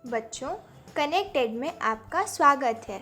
बच्चों, कनेक्टेड में आपका स्वागत है।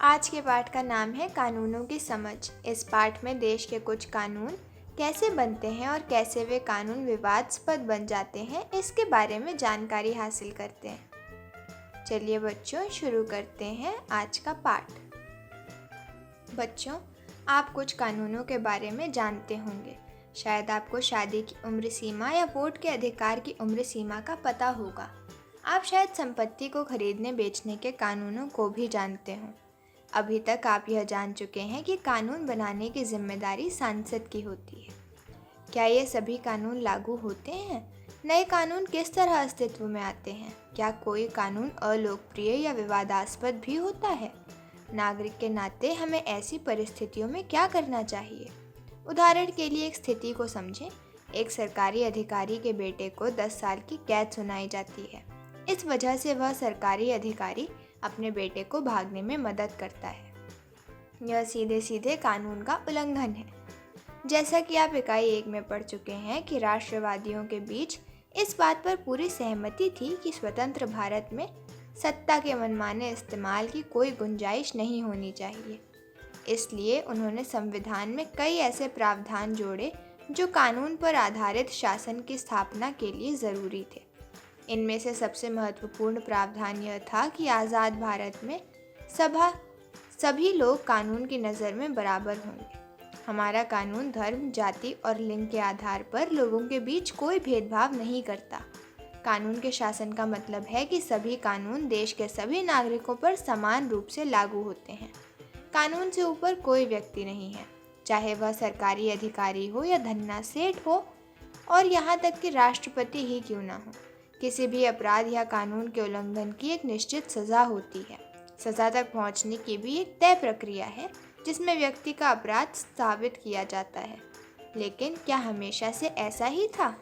आज के पाठ का नाम है कानूनों की समझ। इस पाठ में देश के कुछ कानून कैसे बनते हैं और कैसे वे कानून विवादास्पद बन जाते हैं, इसके बारे में जानकारी हासिल करते हैं। चलिए बच्चों, शुरू करते हैं आज का पाठ। बच्चों, आप कुछ कानूनों के बारे में जानते होंगे। शायद आपको शादी की उम्र सीमा या वोट के अधिकार की उम्र सीमा का पता होगा। आप शायद संपत्ति को खरीदने बेचने के कानूनों को भी जानते हों। अभी तक आप यह जान चुके हैं कि कानून बनाने की जिम्मेदारी सांसद की होती है। क्या ये सभी कानून लागू होते हैं? नए कानून किस तरह अस्तित्व में आते हैं? क्या कोई कानून अलोकप्रिय या विवादास्पद भी होता है? नागरिक के नाते हमें ऐसी परिस्थितियों में क्या करना चाहिए? उदाहरण के लिए एक स्थिति को समझें। एक सरकारी अधिकारी के बेटे को 10 साल की कैद सुनाई जाती है। इस वजह से वह सरकारी अधिकारी अपने बेटे को भागने में मदद करता है। यह सीधे सीधे कानून का उल्लंघन है। जैसा कि आप इकाई 1 में पढ़ चुके हैं कि राष्ट्रवादियों के बीच इस बात पर पूरी सहमति थी कि स्वतंत्र भारत में सत्ता के मनमाने इस्तेमाल की कोई गुंजाइश नहीं होनी चाहिए। इसलिए उन्होंने संविधान में कई ऐसे प्रावधान जोड़े जो कानून पर आधारित शासन की स्थापना के लिए ज़रूरी थे। इनमें से सबसे महत्वपूर्ण प्रावधान यह था कि आज़ाद भारत में सभी लोग कानून की नज़र में बराबर होंगे। हमारा कानून धर्म, जाति और लिंग के आधार पर लोगों के बीच कोई भेदभाव नहीं करता। कानून के शासन का मतलब है कि सभी कानून देश के सभी नागरिकों पर समान रूप से लागू होते हैं। कानून से ऊपर कोई व्यक्ति नहीं है, चाहे वह सरकारी अधिकारी हो या धन्ना सेठ हो, और यहाँ तक कि राष्ट्रपति ही क्यों ना हो। किसी भी अपराध या कानून के उल्लंघन की एक निश्चित सज़ा होती है। सज़ा तक पहुँचने की भी एक तय प्रक्रिया है जिसमें व्यक्ति का अपराध साबित किया जाता है। लेकिन क्या हमेशा से ऐसा ही था?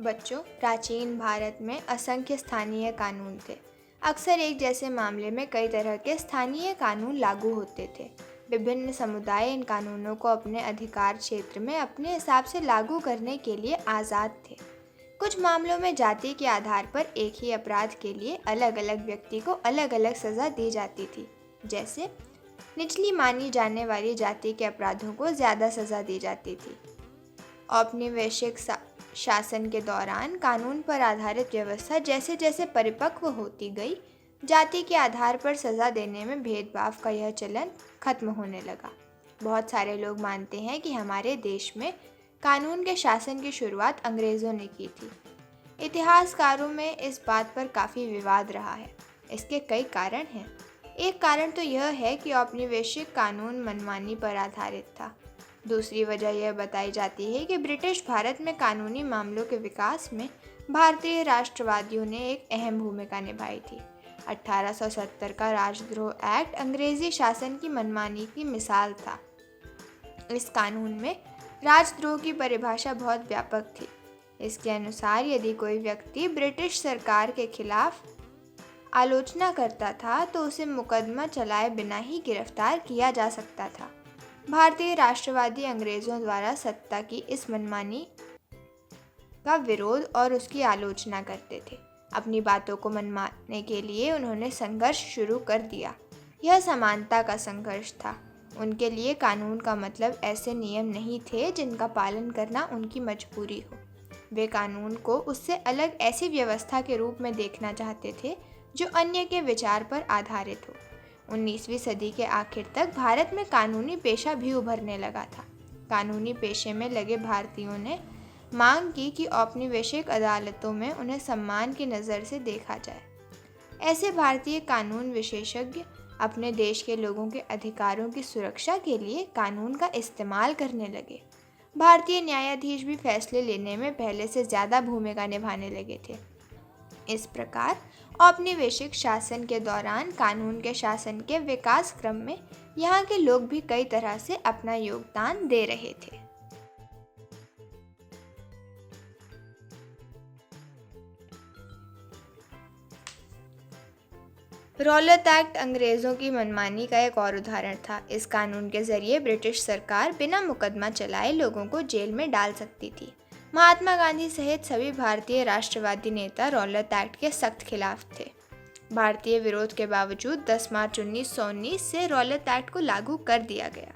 बच्चों, प्राचीन भारत में असंख्य स्थानीय कानून थे। अक्सर एक जैसे मामले में कई तरह के स्थानीय कानून लागू होते थे। विभिन्न समुदाय इन कानूनों को अपने अधिकार क्षेत्र में अपने हिसाब से लागू करने के लिए आज़ाद थे। कुछ मामलों में जाति के आधार पर एक ही अपराध के लिए अलग अलग व्यक्ति को अलग अलग सज़ा दी जाती थी। जैसे निचली मानी जाने वाली जाति के अपराधों को ज़्यादा सज़ा दी जाती थी। औपनिवेशिक शासन के दौरान कानून पर आधारित व्यवस्था जैसे जैसे परिपक्व होती गई, जाति के आधार पर सज़ा देने में भेदभाव का यह चलन खत्म होने लगा। बहुत सारे लोग मानते हैं कि हमारे देश में कानून के शासन की शुरुआत अंग्रेज़ों ने की थी। इतिहासकारों में इस बात पर काफ़ी विवाद रहा है। इसके कई कारण हैं। एक कारण तो यह है कि औपनिवेशिक कानून मनमानी पर आधारित था। दूसरी वजह यह बताई जाती है कि ब्रिटिश भारत में कानूनी मामलों के विकास में भारतीय राष्ट्रवादियों ने एक अहम भूमिका निभाई थी। 1870 का राजद्रोह एक्ट अंग्रेजी शासन की मनमानी की मिसाल था। इस कानून में राजद्रोह की परिभाषा बहुत व्यापक थी। इसके अनुसार यदि कोई व्यक्ति ब्रिटिश सरकार के खिलाफ आलोचना करता था तो उसे मुकदमा चलाए बिना ही गिरफ्तार किया जा सकता था। भारतीय राष्ट्रवादी अंग्रेज़ों द्वारा सत्ता की इस मनमानी का विरोध और उसकी आलोचना करते थे। अपनी बातों को मनवाने के लिए उन्होंने संघर्ष शुरू कर दिया। यह समानता का संघर्ष था। उनके लिए कानून का मतलब ऐसे नियम नहीं थे जिनका पालन करना उनकी मजबूरी हो। वे कानून को उससे अलग ऐसी व्यवस्था के रूप में देखना चाहते थे जो अन्य के विचार पर आधारित हो। 19वीं सदी के आखिर तक भारत में कानूनी पेशा भी उभरने लगा था। कानूनी पेशे में लगे भारतीयों ने मांग की कि औपनिवेशिक अदालतों में उन्हें सम्मान की नज़र से देखा जाए। ऐसे भारतीय कानून विशेषज्ञ अपने देश के लोगों के अधिकारों की सुरक्षा के लिए कानून का इस्तेमाल करने लगे। भारतीय न्यायाधीश भी फैसले लेने में पहले से ज़्यादा भूमिका निभाने लगे थे। इस प्रकार औपनिवेशिक शासन के दौरान कानून के शासन के विकास क्रम में यहाँ के लोग भी कई तरह से अपना योगदान दे रहे थे। रौलत एक्ट अंग्रेज़ों की मनमानी का एक और उदाहरण था। इस कानून के जरिए ब्रिटिश सरकार बिना मुकदमा चलाए लोगों को जेल में डाल सकती थी। महात्मा गांधी सहित सभी भारतीय राष्ट्रवादी नेता रौलत एक्ट के सख्त खिलाफ थे। भारतीय विरोध के बावजूद 10 मार्च 1919 से रौलत एक्ट को लागू कर दिया गया।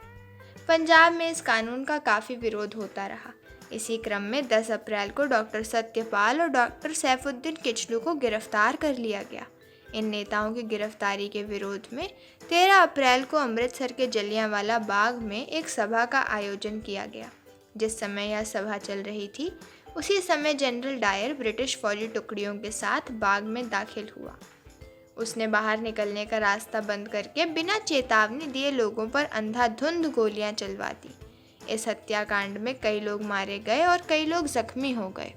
पंजाब में इस कानून का काफ़ी विरोध होता रहा। इसी क्रम में 10 अप्रैल को डॉक्टर सत्यपाल और डॉक्टर सैफुद्दीन किचलू को गिरफ्तार कर लिया गया। इन नेताओं की गिरफ्तारी के विरोध में 13 अप्रैल को अमृतसर के जलियांवाला बाग में एक सभा का आयोजन किया गया। जिस समय यह सभा चल रही थी, उसी समय जनरल डायर ब्रिटिश फौजी टुकड़ियों के साथ बाग में दाखिल हुआ। उसने बाहर निकलने का रास्ता बंद करके बिना चेतावनी दिए लोगों पर अंधाधुंध गोलियां चलवा दी। इस हत्याकांड में कई लोग मारे गए और कई लोग जख्मी हो गए।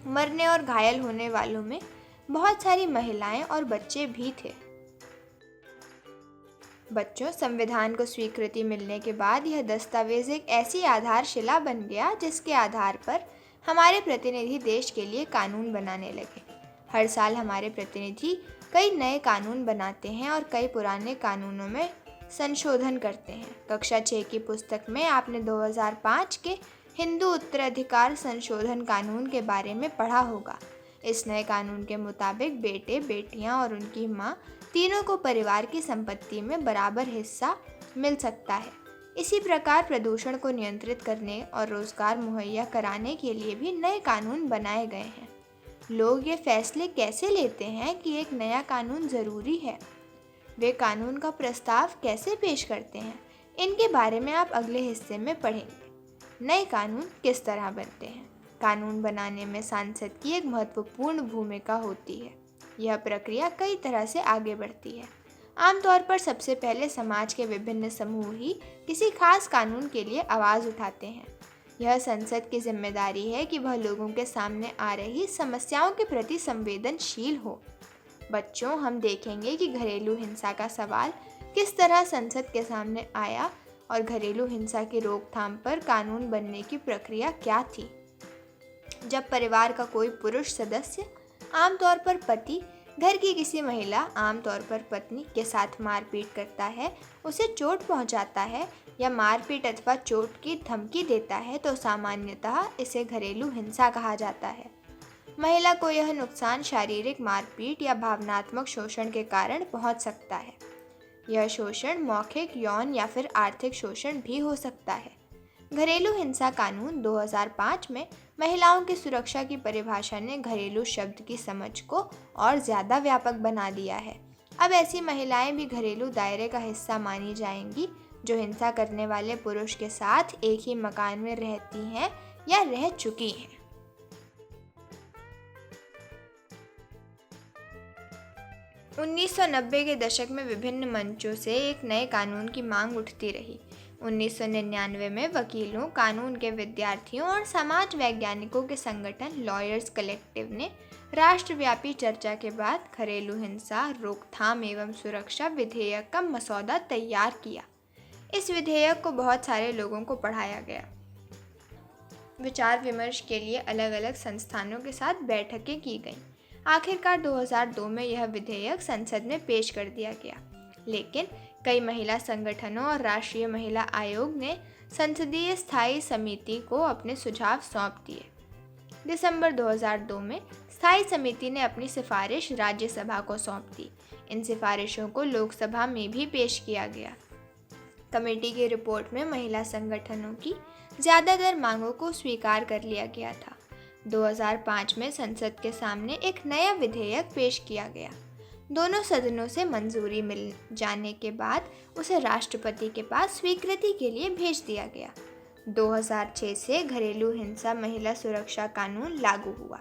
मरने और घायल होने वालों में बहुत सारी महिलाएं और बच्चे भी थे। बच्चों, संविधान को स्वीकृति मिलने के बाद यह दस्तावेज एक ऐसी आधारशिला बन गया जिसके आधार पर हमारे प्रतिनिधि देश के लिए कानून बनाने लगे। हर साल हमारे प्रतिनिधि कई नए कानून बनाते हैं और कई पुराने कानूनों में संशोधन करते हैं। कक्षा 6 की पुस्तक में आपने 2005 के हिंदू उत्तराधिकार संशोधन कानून के बारे में पढ़ा होगा। इस नए कानून के मुताबिक बेटे, बेटियां और उनकी मां तीनों को परिवार की संपत्ति में बराबर हिस्सा मिल सकता है। इसी प्रकार प्रदूषण को नियंत्रित करने और रोजगार मुहैया कराने के लिए भी नए कानून बनाए गए हैं। लोग ये फैसले कैसे लेते हैं कि एक नया कानून ज़रूरी है? वे कानून का प्रस्ताव कैसे पेश करते हैं? इनके बारे में आप अगले हिस्से में पढ़ेंगे। नए कानून किस तरह बनते हैं? कानून बनाने में सांसद की एक महत्वपूर्ण भूमिका होती है। यह प्रक्रिया कई तरह से आगे बढ़ती है। आमतौर पर सबसे पहले समाज के विभिन्न समूह ही किसी खास कानून के लिए आवाज़ उठाते हैं। यह संसद की जिम्मेदारी है कि वह लोगों के सामने आ रही समस्याओं के प्रति संवेदनशील हो। बच्चों, हम देखेंगे कि घरेलू हिंसा का सवाल किस तरह संसद के सामने आया और घरेलू हिंसा की रोकथाम पर कानून बनने की प्रक्रिया क्या थी। जब परिवार का कोई पुरुष सदस्य, आमतौर पर पति, घर की किसी महिला, आमतौर पर पत्नी के साथ मारपीट करता है, उसे चोट पहुंचाता है या मारपीट अथवा चोट की धमकी देता है तो सामान्यतः इसे घरेलू हिंसा कहा जाता है। महिला को यह नुकसान शारीरिक मारपीट या भावनात्मक शोषण के कारण पहुंच सकता है। यह शोषण मौखिक, यौन या फिर आर्थिक शोषण भी हो सकता है। घरेलू हिंसा कानून 2005 में महिलाओं की सुरक्षा की परिभाषा ने घरेलू शब्द की समझ को और ज़्यादा व्यापक बना दिया है। अब ऐसी महिलाएं भी घरेलू दायरे का हिस्सा मानी जाएंगी जो हिंसा करने वाले पुरुष के साथ एक ही मकान में रहती हैं या रह चुकी हैं। उन्नीस सौ 90 के दशक में विभिन्न मंचों से एक नए कानून की मांग उठती रही। 1999 में वकीलों, कानून के विद्यार्थियों और समाज वैज्ञानिकों के संगठन लॉयर्स कलेक्टिव ने राष्ट्रव्यापी चर्चा के बाद घरेलू हिंसा रोकथाम एवं सुरक्षा विधेयक का मसौदा तैयार किया। इस विधेयक को बहुत सारे लोगों को पढ़ाया गया। विचार विमर्श के लिए अलग अलग संस्थानों के साथ बैठकें की गईं। आखिरकार 2002 में यह विधेयक संसद में पेश कर दिया गया, लेकिन कई महिला संगठनों और राष्ट्रीय महिला आयोग ने संसदीय स्थायी समिति को अपने सुझाव सौंप दिए। दिसंबर 2002 में स्थायी समिति ने अपनी सिफारिश राज्यसभा को सौंप दी। इन सिफारिशों को लोकसभा में भी पेश किया गया। कमेटी की रिपोर्ट में महिला संगठनों की ज़्यादातर मांगों को स्वीकार कर लिया गया था। 2005 में संसद के सामने एक नया विधेयक पेश किया गया। दोनों सदनों से मंजूरी मिल जाने के बाद उसे राष्ट्रपति के पास स्वीकृति के लिए भेज दिया गया। 2006 से घरेलू हिंसा महिला सुरक्षा कानून लागू हुआ।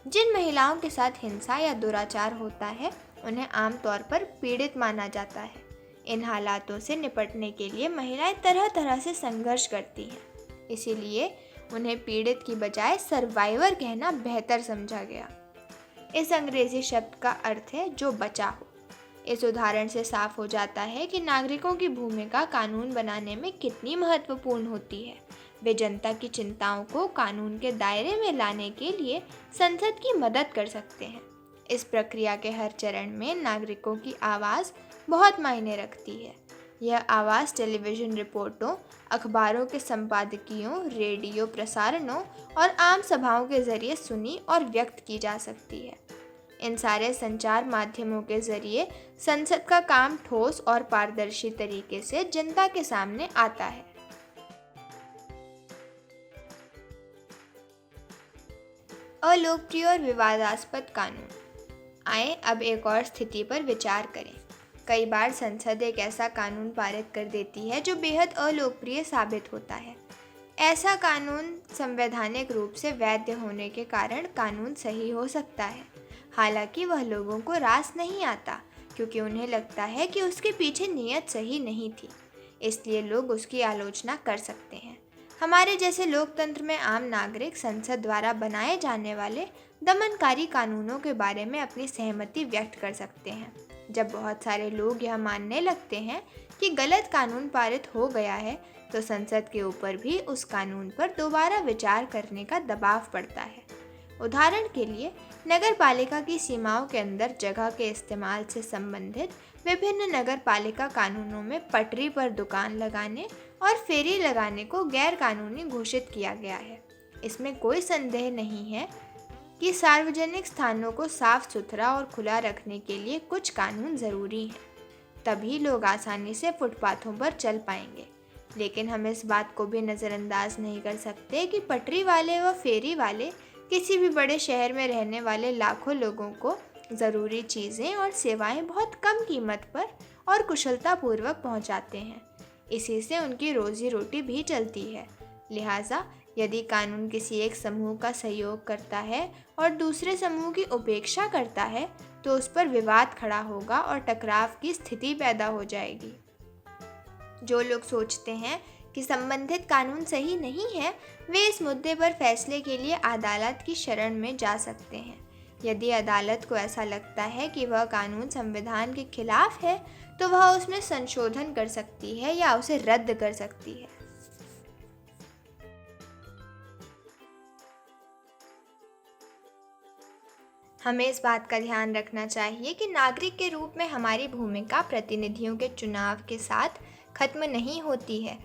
जिन महिलाओं के साथ हिंसा या दुराचार होता है उन्हें आमतौर पर पीड़ित माना जाता है। इन हालातों से निपटने के लिए महिलाएं तरह तरह से संघर्ष करती हैं, इसीलिए उन्हें पीड़ित की बजाय सर्वाइवर कहना बेहतर समझा गया। इस अंग्रेजी शब्द का अर्थ है जो बचा हो। इस उदाहरण से साफ हो जाता है कि नागरिकों की भूमिका कानून बनाने में कितनी महत्वपूर्ण होती है। वे जनता की चिंताओं को कानून के दायरे में लाने के लिए संसद की मदद कर सकते हैं। इस प्रक्रिया के हर चरण में नागरिकों की आवाज़ बहुत मायने रखती है। यह आवाज़ टेलीविज़न रिपोर्टों, अखबारों के संपादकीयों, रेडियो प्रसारणों और आम सभाओं के ज़रिए सुनी और व्यक्त की जा सकती है। इन सारे संचार माध्यमों के ज़रिए संसद का काम ठोस और पारदर्शी तरीके से जनता के सामने आता है। अलोकप्रिय और विवादास्पद कानून। आए अब एक और स्थिति पर विचार करें। कई बार संसद एक ऐसा कानून पारित कर देती है जो बेहद अलोकप्रिय साबित होता है। ऐसा कानून संवैधानिक रूप से वैध होने के कारण कानून सही हो सकता है, हालांकि वह लोगों को रास नहीं आता, क्योंकि उन्हें लगता है कि उसके पीछे नीयत सही नहीं थी। इसलिए लोग उसकी आलोचना कर सकते हैं। हमारे जैसे लोकतंत्र में आम नागरिक संसद द्वारा बनाए जाने वाले दमनकारी कानूनों के बारे में अपनी सहमति व्यक्त कर सकते हैं। जब बहुत सारे लोग यह मानने लगते हैं कि गलत कानून पारित हो गया है, तो संसद के ऊपर भी उस कानून पर दोबारा विचार करने का दबाव पड़ता है। उदाहरण के लिए, नगर पालिका की सीमाओं के अंदर जगह के इस्तेमाल से संबंधित विभिन्न नगर पालिका कानूनों में पटरी पर दुकान लगाने और फेरी लगाने को गैर कानूनी घोषित किया गया है। इसमें कोई संदेह नहीं है कि सार्वजनिक स्थानों को साफ सुथरा और खुला रखने के लिए कुछ कानून ज़रूरी हैं। तभी लोग आसानी से फुटपाथों पर चल पाएंगे। लेकिन हम इस बात को भी नज़रअंदाज नहीं कर सकते कि पटरी वाले व फेरी वाले किसी भी बड़े शहर में रहने वाले लाखों लोगों को ज़रूरी चीज़ें और सेवाएं बहुत कम कीमत पर और कुशलतापूर्वक पहुंचाते हैं। इसी से उनकी रोजी रोटी भी चलती है। लिहाजा यदि कानून किसी एक समूह का सहयोग करता है और दूसरे समूह की उपेक्षा करता है, तो उस पर विवाद खड़ा होगा और टकराव की स्थिति पैदा हो जाएगी। जो लोग सोचते हैं कि संबंधित कानून सही नहीं है, वे इस मुद्दे पर फैसले के लिए अदालत की शरण में जा सकते हैं। यदि अदालत को ऐसा लगता है कि वह कानून संविधान के खिलाफ है, तो वह उसमें संशोधन कर सकती है या उसे रद्द कर सकती है। हमें इस बात का ध्यान रखना चाहिए कि नागरिक के रूप में हमारी भूमिका प्रतिनिधियों के चुनाव के साथ खत्म नहीं होती है।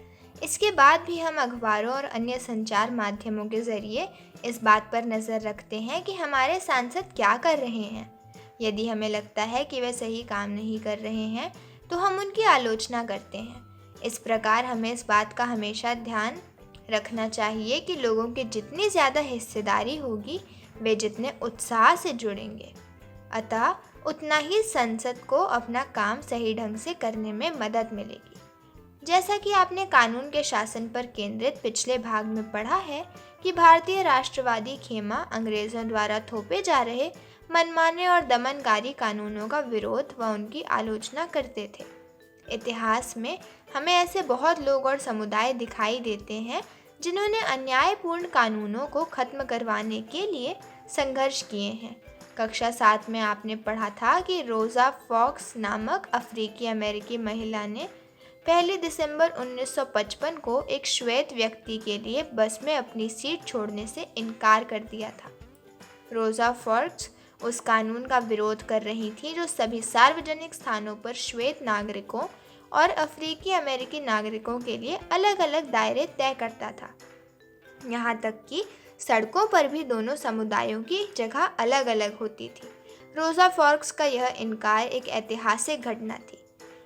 इसके बाद भी हम अखबारों और अन्य संचार माध्यमों के ज़रिए इस बात पर नज़र रखते हैं कि हमारे सांसद क्या कर रहे हैं। यदि हमें लगता है कि वे सही काम नहीं कर रहे हैं, तो हम उनकी आलोचना करते हैं। इस प्रकार हमें इस बात का हमेशा ध्यान रखना चाहिए कि लोगों की जितनी ज़्यादा हिस्सेदारी होगी, वे जितने उत्साह से जुड़ेंगे, अतः उतना ही संसद को अपना काम सही ढंग से करने में मदद मिलेगी। जैसा कि आपने कानून के शासन पर केंद्रित पिछले भाग में पढ़ा है कि भारतीय राष्ट्रवादी खेमा अंग्रेज़ों द्वारा थोपे जा रहे मनमाने और दमनकारी कानूनों का विरोध व उनकी आलोचना करते थे। इतिहास में हमें ऐसे बहुत लोग और समुदाय दिखाई देते हैं जिन्होंने अन्यायपूर्ण कानूनों को खत्म करवाने के लिए संघर्ष किए हैं। कक्षा 7 में आपने पढ़ा था कि रोज़ा फॉक्स नामक अफ्रीकी अमेरिकी महिला ने 1 दिसंबर 1955 को एक श्वेत व्यक्ति के लिए बस में अपनी सीट छोड़ने से इनकार कर दिया था। रोज़ा फॉक्स उस कानून का विरोध कर रही थी जो सभी सार्वजनिक स्थानों पर श्वेत नागरिकों और अफ्रीकी अमेरिकी नागरिकों के लिए अलग अलग दायरे तय करता था। यहाँ तक कि सड़कों पर भी दोनों समुदायों की जगह अलग अलग होती थी। रोज़ा फॉक्स का यह इनकार एक ऐतिहासिक घटना थी।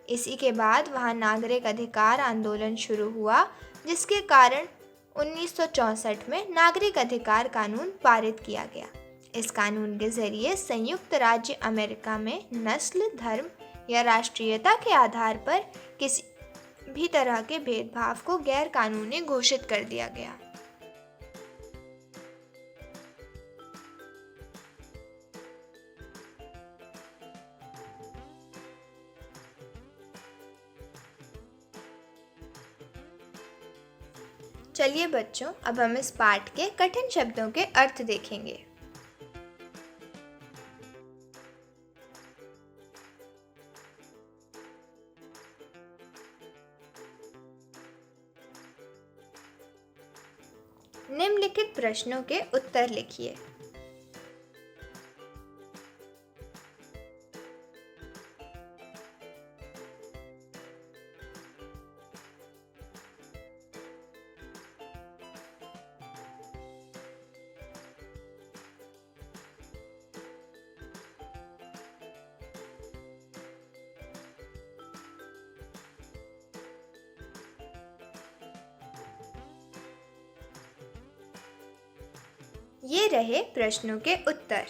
इसी के बाद वहाँ नागरिक अधिकार आंदोलन शुरू हुआ, जिसके कारण 1964 में नागरिक अधिकार कानून पारित किया गया। इस कानून के जरिए संयुक्त राज्य अमेरिका में नस्ल, धर्म या राष्ट्रीयता के आधार पर किसी भी तरह के भेदभाव को गैर कानूनी घोषित कर दिया गया। चलिए बच्चों, अब हम इस पाठ के कठिन शब्दों के अर्थ देखेंगे। निम्नलिखित प्रश्नों के उत्तर लिखिए। ये रहे प्रश्नों के उत्तर।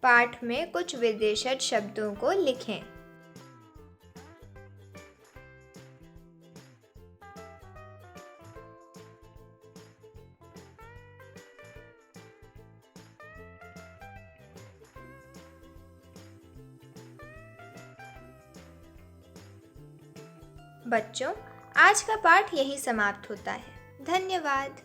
पाठ में कुछ विदेशज शब्दों को लिखें। बच्चों, आज का पाठ यही समाप्त होता है। धन्यवाद।